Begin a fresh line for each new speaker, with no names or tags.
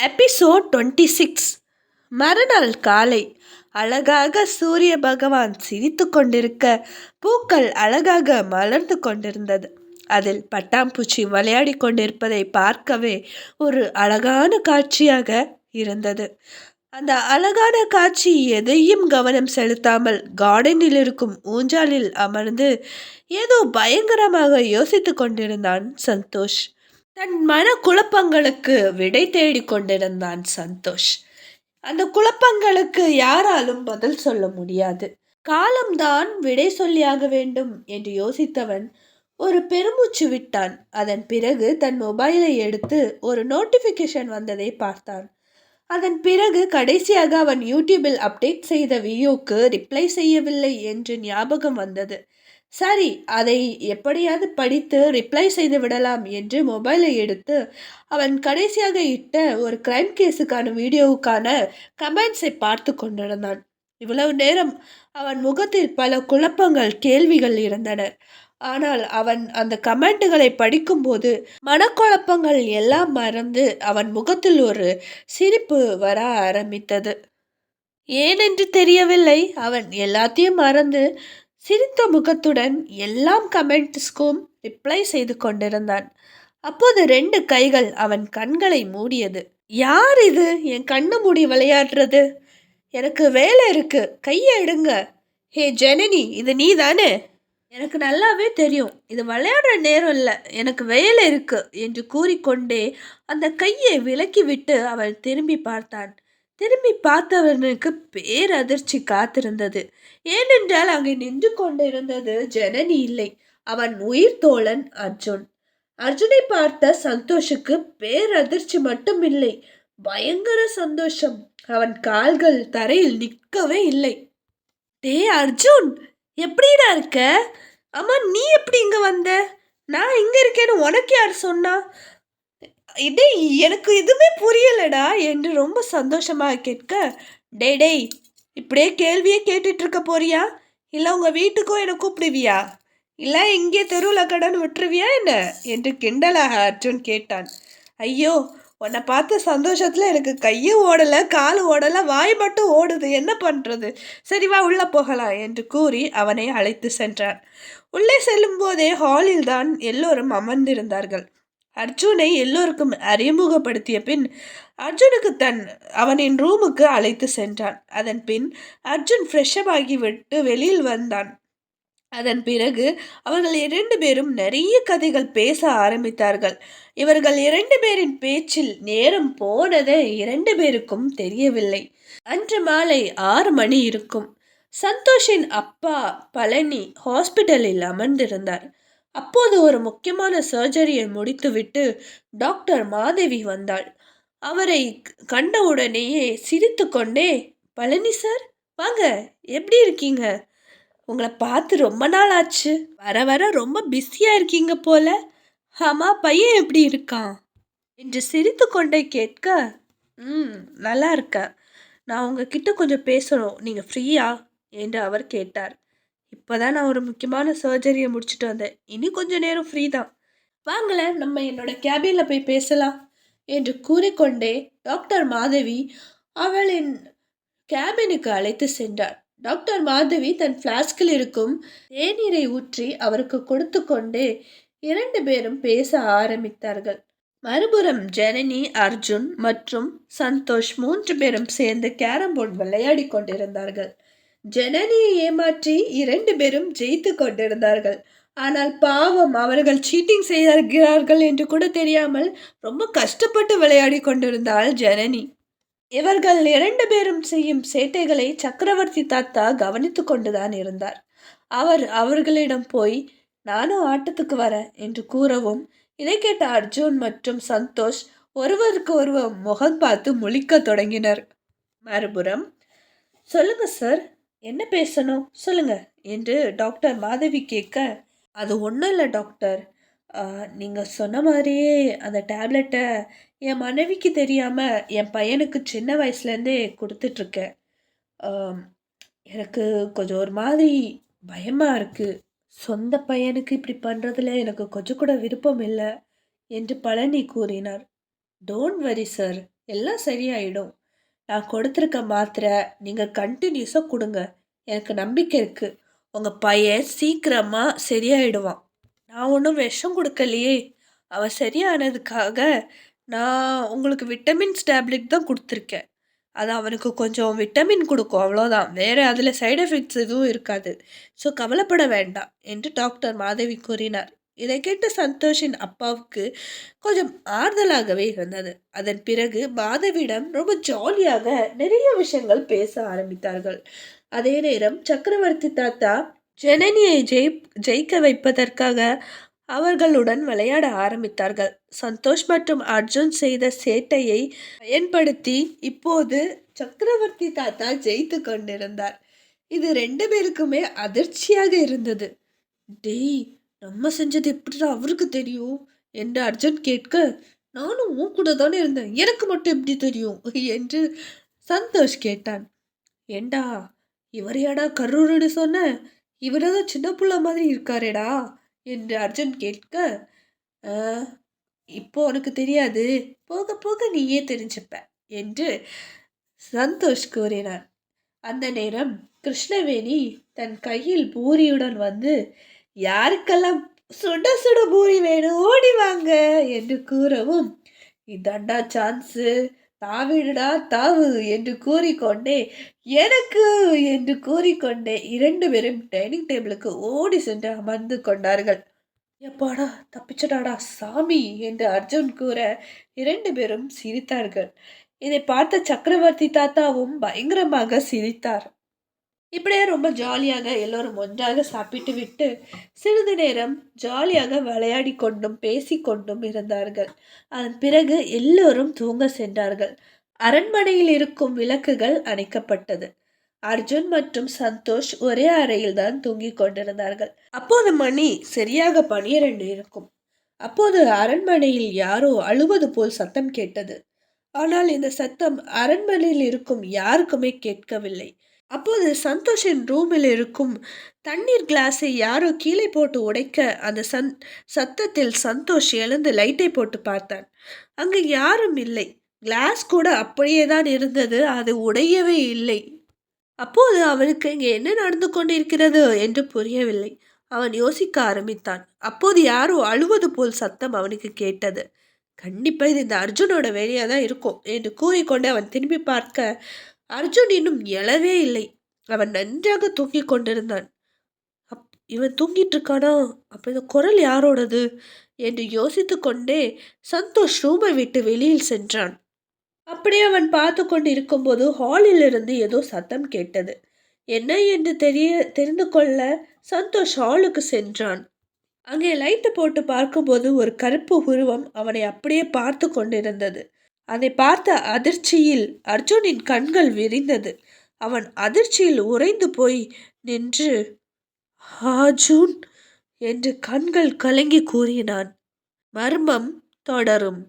Episode 26. மறுநாள் காலை அழகாக சூரிய பகவான் சிரித்து கொண்டிருக்க பூக்கள் அழகாக மலர்ந்து கொண்டிருந்தது. அதில் பட்டாம்பூச்சி விளையாடி கொண்டிருப்பதை பார்க்கவே ஒரு அழகான காட்சியாக இருந்தது. அந்த அழகான காட்சி எதையும் கவனம் செலுத்தாமல் கார்டனில் இருக்கும் ஊஞ்சாலில் அமர்ந்து ஏதோ பயங்கரமாக யோசித்து கொண்டிருந்தான் சந்தோஷ். தன் மன குழப்பங்களுக்கு விடை தேடிக் கொண்டிருந்தான் சந்தோஷ். அந்த குழப்பங்களுக்கு யாராலும் பதில் சொல்ல முடியாது. காலம்தான் விடை சொல்லியாக வேண்டும் என்று யோசித்தவன் ஒரு பெருமூச்சு விட்டான். அதன் பிறகு தன் மொபைலை எடுத்து ஒரு நோட்டிஃபிகேஷன் வந்ததை பார்த்தான். அதன் பிறகு கடைசியாக அவன் யூடியூபில் அப்டேட் செய்த வீடியோக்கு ரிப்ளை செய்யவில்லை என்று ஞாபகம் வந்தது. சரி, அதை எப்படியாவது படித்து ரிப்ளை செய்து விடலாம் என்று மொபைலை எடுத்து அவன் கடைசியாக இட்ட ஒரு கிரைம் கேஸுக்கான வீடியோவுக்கான கமெண்ட்ஸை பார்த்து கொண்டிருந்தான். இவ்வளவு நேரம் அவன் முகத்தில் பல குழப்பங்கள், கேள்விகள் இருந்தன. ஆனால் அவன் அந்த கமெண்ட்டுகளை படிக்கும்போது மனக்குழப்பங்கள் எல்லாம் மறந்து அவன் முகத்தில் ஒரு சிரிப்பு வர ஆரம்பித்தது. ஏனென்று தெரியவில்லை, அவன் எல்லாத்தையும் மறந்து சிரித்த முகத்துடன் எல்லாம் கமெண்ட்ஸ்க்கும் ரிப்ளை செய்து கொண்டிருந்தான். அப்போது 2 கைகள் அவன் கண்களை மூடியது. யார் இது என் கண்ணு மூடி விளையாடுறது? எனக்கு வேலை இருக்கு, கையை எடுங்க. ஹே ஜனனி, இது நீ தானே? எனக்கு நல்லாவே தெரியும், இது விளையாடுற நேரம் இல்லை, எனக்கு வேலை இருக்கு என்று கூறிக்கொண்டே அந்த கையை விலக்கிவிட்டு அவள் திரும்பி பார்த்தான். திரும்பி பார்த்தவனுக்கு பேரதிர்ச்சி காத்திருந்தது. ஏனென்றால் அங்கே நின்று கொண்டிருந்தது ஜனனி இல்லை, அவன் உயிர் தோழன் அர்ஜுன். அர்ஜுனை பார்த்த சந்தோஷுக்கு பேரதிர்ச்சி மட்டும் இல்லை, பயங்கர சந்தோஷம். அவன் கால்கள் தரையில் நிற்கவே இல்லை. டே அர்ஜுன், எப்படிடா இருக்க? அம்மா, நீ எப்படி இங்க வந்த? நான் இங்க இருக்கேன்னு உனக்கு யார் சொன்னா? இதே எனக்கு எதுவுமே புரியலடா என்று ரொம்ப சந்தோஷமாக கேட்க, டேய் இப்படியே கேள்வியே கேட்டுட்டு இருக்க போறியா? இல்லை உங்கள் வீட்டுக்கும் என்னை கூப்பிடுவியா? இல்லை இங்கே தெருவில் கடன் விட்டுருவியா என்ன என்று கிண்டலாக அர்ஜுன் கேட்டான். ஐயோ, உன்னை பார்த்த சந்தோஷத்தில் எனக்கு கையும் ஓடலை, காலும் ஓடலை, வாய் மட்டும் ஓடுது, என்ன பண்ணுறது? சரி வா உள்ளே போகலாம் என்று கூறி அவனை அழைத்து சென்றான். உள்ளே செல்லும் போதே ஹாலில் தான் எல்லோரும் அமர்ந்திருந்தார்கள். அர்ஜுனை எல்லோருக்கும் அறிமுகப்படுத்திய பின் அர்ஜுனுக்கு அவனின் ரூமுக்கு அழைத்து சென்றான். அதன் பின் அர்ஜுன் ஃப்ரெஷ்அப் ஆகிவிட்டு வெளியில் வந்தான். அதன் பிறகு அவர்கள் 2 பேரும் நிறைய கதைகள் பேச ஆரம்பித்தார்கள். இவர்கள் 2 பேரின் பேச்சில் நேரம் போனதே 2 பேருக்கும் தெரியவில்லை. அன்று மாலை 6 மணி இருக்கும். சந்தோஷின் அப்பா பழனி ஹாஸ்பிட்டலில் அமர்ந்திருந்தார். அப்போது ஒரு முக்கியமான சர்ஜரியை முடித்துவிட்டு டாக்டர் மாதவி வந்தாள். அவரை கண்டவுடனேயே சிரித்து கொண்டே, பழனி சார் வாங்க, எப்படி இருக்கீங்க? உங்களை பார்த்து ரொம்ப நாள் ஆச்சு, வர வர ரொம்ப பிஸியாக இருக்கீங்க போல. ஆமாம், பையன் எப்படி இருக்கான் என்று சிரித்து கொண்டே கேட்க, நல்லா இருக்கேன், நான் உங்ககிட்ட கொஞ்சம் பேசணும், நீங்கள் ஃப்ரீயா என்று அவர் கேட்டார். இப்போதான் நான் ஒரு முக்கியமான சர்ஜரியை முடிச்சுட்டு வந்தேன், இனி கொஞ்சம் நேரம் ஃப்ரீ தான், வாங்களேன் நம்ம என்னோட கேபினில் போய் பேசலாம் என்று கூறிக்கொண்டே டாக்டர் மாதவி அவளின் கேபினுக்கு அழைத்து சென்றார். டாக்டர் மாதவி தன் ஃப்ளாஸ்கில் இருக்கும் தேநீரை ஊற்றி அவருக்கு கொடுத்து கொண்டே 2 பேரும் பேச ஆரம்பித்தார்கள். மறுபுறம் ஜனனி, அர்ஜுன் மற்றும் சந்தோஷ் 3 பேரும் சேர்ந்து கேரம் போர்டு விளையாடி கொண்டிருந்தார்கள். ஜனனியை ஏமாற்றி 2 பேரும் ஜெயித்து கொண்டிருந்தார்கள். ஆனால் பாவம், அவர்கள் சீட்டிங் செய்கிறார்கள் என்று கூட தெரியாமல் ரொம்ப கஷ்டப்பட்டு விளையாடி கொண்டிருந்தாள் ஜனனி. இவர்கள் 2 பேரும் செய்யும் சேட்டைகளை சக்கரவர்த்தி தாத்தா கவனித்து கொண்டுதான் இருந்தார். அவர்களிடம் போய் நானும் ஆட்டத்துக்கு வரேன் என்று கூறவும், இதை கேட்ட அர்ஜுன் மற்றும் சந்தோஷ் ஒருவருக்கு ஒருவர் முகம் பார்த்து முழிக்க தொடங்கினர். மறுபுறம், சொல்லுங்க சார், என்ன பேசணும் சொல்லுங்க என்று டாக்டர் மாதவி கேட்க, அது ஒன்றும் இல்லை டாக்டர், நீங்கள் சொன்ன மாதிரியே அந்த டேப்லெட்டை என் மனைவிக்கு தெரியாமல் என் பையனுக்கு சின்ன வயசுலேருந்தே கொடுத்துட்ருக்கேன். எனக்கு கொஞ்சம் ஒரு மாதிரி பயமாக இருக்குது. சொந்த பையனுக்கு இப்படி பண்ணுறதுல எனக்கு கொஞ்சம் கூட விருப்பம் இல்லை என்று பழனி கூறினார். டோன்ட் வரி சார், எல்லாம் சரியாயிடும். நான் கொடுத்துருக்க மாத்திரை நீங்கள் கண்டினியூஸாக கொடுங்க. எனக்கு நம்பிக்கை இருக்குது. உங்கள் பையன் சீக்கிரமாக சரியாயிடுவான். நான் ஒன்றும் விஷம் கொடுக்கலையே. அவன் சரியானதுக்காக நான் உங்களுக்கு விட்டமின்ஸ் டேப்லெட் தான் கொடுத்துருக்கேன். அது அவனுக்கு கொஞ்சம் விட்டமின் கொடுக்கும், அவ்வளோதான். வேறு அதில் சைடு எஃபெக்ட்ஸ் எதுவும் இருக்காது. ஸோ கவலைப்பட வேண்டாம் என்று டாக்டர் மாதவி கூறினார். இதை கேட்ட சந்தோஷின் அப்பாவுக்கு கொஞ்சம் ஆறுதலாகவே இருந்தது. அதன் பிறகு மாதவியிடம் ரொம்ப ஜாலியாக நிறைய விஷயங்கள் பேச ஆரம்பித்தார்கள். அதே நேரம் சக்கரவர்த்தி தாத்தா ஜனனியை ஜெயிக்க வைப்பதற்காக அவர்களுடன் விளையாட ஆரம்பித்தார்கள். சந்தோஷ் மற்றும் அர்ஜுன் செய்த சேட்டையை பயன்படுத்தி இப்போது சக்கரவர்த்தி தாத்தா ஜெயித்து கொண்டிருந்தார். இது 2 பேருக்குமே அதிர்ச்சியாக இருந்தது. டேய், நம்ம செஞ்சது எப்படிதான் அவருக்கு தெரியும் என்று அர்ஜுன் கேட்க, நானும் உன் கூட தானே இருந்தேன், எனக்கு மட்டும் எப்படி தெரியும் என்று சந்தோஷ் கேட்டான். ஏண்டா, இவரையாடா கர்ரூருன்னு சொன்ன? இவரதான் சின்ன புள்ள மாதிரி இருக்காரேடா என்று அர்ஜுன் கேட்க, இப்போ உனக்கு தெரியாது, போக போக நீயே தெரிஞ்சுப்ப என்று சந்தோஷ் கூறினார். அந்த நேரம் கிருஷ்ணவேணி தன் கையில் பூரியுடன் வந்து, யாருக்கெல்லாம் சுட சுட பூரி வேணும் ஓடி வாங்க என்று கூறவும், இதாண்டா சான்ஸு, தாவிடுடா தாவு என்று கூறிக்கொண்டே, எனக்கு என்று கூறிக்கொண்டே 2 பேரும் டைனிங் டேபிளுக்கு ஓடி சென்று அமர்ந்து கொண்டார்கள். எப்பாடா தப்பிச்சடாடா சாமி என்று அர்ஜுன் கூற 2 பேரும் சிரித்தார்கள். இதை பார்த்த சக்கரவர்த்தி தாத்தாவும் பயங்கரமாக சிரித்தார். இப்படியே ரொம்ப ஜாலியாக எல்லோரும் ஒன்றாக சாப்பிட்டு விட்டு சிறிது நேரம் ஜாலியாக விளையாடி கொண்டும் பேசிக்கொண்டும் இருந்தார்கள். அதன் பிறகு எல்லோரும் தூங்க சென்றார்கள். அரண்மனையில் இருக்கும் விளக்குகள் அணைக்கப்பட்டது. அர்ஜுன் மற்றும் சந்தோஷ் ஒரே அறையில் தான் தூங்கிக் கொண்டிருந்தார்கள். அப்போது மணி சரியாக 12 இருக்கும். அப்போது அரண்மனையில் யாரோ அழுவது போல் சத்தம் கேட்டது. ஆனால் இந்த சத்தம் அரண்மனையில் இருக்கும் யாருக்குமே கேட்கவில்லை. அப்போது சந்தோஷின் ரூமில் இருக்கும் தண்ணீர் கிளாஸை யாரோ கீழே போட்டு உடைக்க அந்த சத்தத்தில் சந்தோஷ் எழுந்து லைட்டை போட்டு பார்த்தான். அங்கு யாரும் இல்லை. கிளாஸ் கூட அப்படியே தான் இருந்தது, அது உடையவே இல்லை. அப்போது அவனுக்கு இங்கே என்ன நடந்து கொண்டிருக்கிறது என்று புரியவில்லை. அவன் யோசிக்க ஆரம்பித்தான். அப்போது யாரோ அழுவது போல் சத்தம் அவனுக்கு கேட்டது. கண்டிப்பா இது இந்த அர்ஜுனோட வேலையாக தான் இருக்கும் என்று கூறிக்கொண்டு அவன் திரும்பி பார்க்க அர்ஜுன் இன்னும் எழவே இல்லை. அவன் நன்றாக தூங்கிக் கொண்டிருந்தான். இவன் தூங்கிட்டு இருக்கானா? அப்ப இந்த குரல் யாரோடது என்று யோசித்து கொண்டே சந்தோஷ் ரூமை விட்டு வெளியில் சென்றான். அப்படியே அவன் பார்த்து கொண்டு இருக்கும்போது ஹாலில் இருந்து ஏதோ சத்தம் கேட்டது. என்ன என்று தெரிந்து கொள்ள சந்தோஷ் ஹாலுக்கு சென்றான். அங்கே லைட்டு போட்டு பார்க்கும்போது ஒரு கருப்பு உருவம் அவனை அப்படியே பார்த்து கொண்டிருந்தது. அதை பார்த்த அதிர்ச்சியில் அர்ஜுனின் கண்கள் விரிந்தது. அவன் அதிர்ச்சியில் உறைந்து போய் நின்று, அர்ஜுன் என்று கண்கள் கலங்கி கூறினான். மர்மம் தொடரும்.